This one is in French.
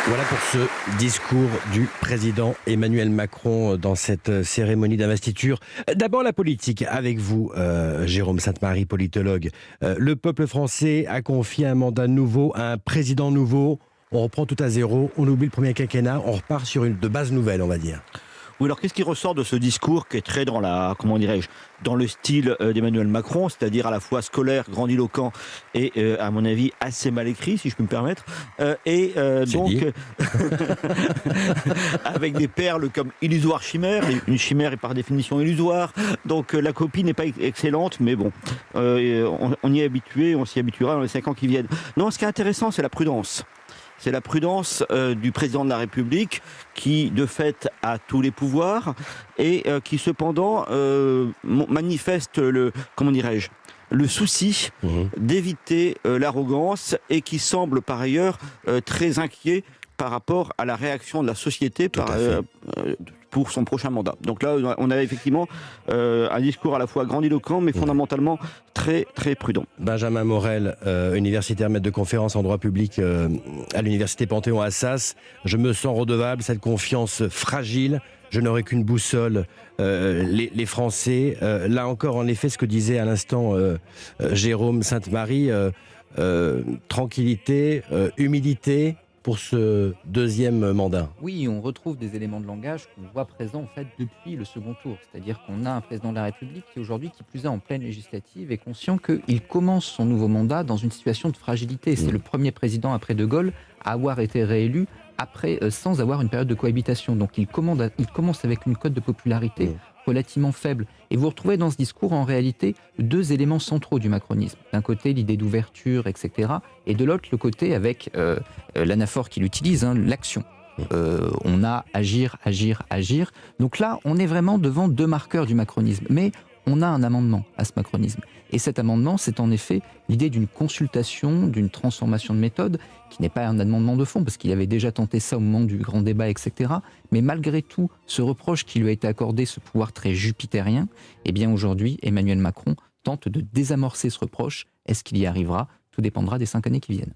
Voilà pour ce discours du président Emmanuel Macron dans cette cérémonie d'investiture. D'abord la politique, avec vous, Jérôme Sainte-Marie, politologue. Le peuple français a confié un mandat nouveau à un président nouveau. On reprend tout à zéro, on oublie le premier quinquennat, on repart sur de bases nouvelles, on va dire. Oui, alors qu'est-ce qui ressort de ce discours qui est très dans la, comment dirais-je, dans le style d'Emmanuel Macron, c'est-à-dire à la fois scolaire, grandiloquent et, à mon avis, assez mal écrit, si je peux me permettre, donc avec des perles comme illusoire chimère. Une chimère est par définition illusoire, donc la copie n'est pas excellente, mais bon, on y est habitué, on s'y habituera dans les 5 ans qui viennent. Non, ce qui est intéressant, c'est la prudence. C'est la prudence du président de la République qui, de fait, a tous les pouvoirs et qui, cependant, manifeste le souci d'éviter l'arrogance et qui semble, par ailleurs, très inquiet par rapport à la réaction de la société pour son prochain mandat. Donc là, on a effectivement un discours à la fois grandiloquent, mais fondamentalement très, très prudent. Benjamin Morel, universitaire, maître de conférence en droit public à l'université Panthéon-Assas. Je me sens redevable, cette confiance fragile. Je n'aurai qu'une boussole, les Français. Là encore, en effet, ce que disait à l'instant Jérôme Sainte-Marie, tranquillité, humilité pour ce deuxième mandat. Oui, on retrouve des éléments de langage qu'on voit présents en fait depuis le second tour. C'est-à-dire qu'on a un président de la République qui aujourd'hui, qui plus est en pleine législative, est conscient qu'il commence son nouveau mandat dans une situation de fragilité. C'est le premier président après De Gaulle à avoir été réélu sans avoir une période de cohabitation. Donc il commence avec une cote de popularité relativement faible. Et vous retrouvez dans ce discours en réalité deux éléments centraux du macronisme. D'un côté l'idée d'ouverture, etc. Et de l'autre le côté avec l'anaphore qu'il utilise, l'action. On a agir, agir, agir. Donc là, on est vraiment devant deux marqueurs du macronisme. Mais on a un amendement à ce macronisme. Et cet amendement, c'est en effet l'idée d'une consultation, d'une transformation de méthode, qui n'est pas un amendement de fond, parce qu'il avait déjà tenté ça au moment du grand débat, etc. Mais malgré tout, ce reproche qui lui a été accordé, ce pouvoir très jupitérien, eh bien aujourd'hui, Emmanuel Macron tente de désamorcer ce reproche. Est-ce qu'il y arrivera ? Tout dépendra des 5 années qui viennent.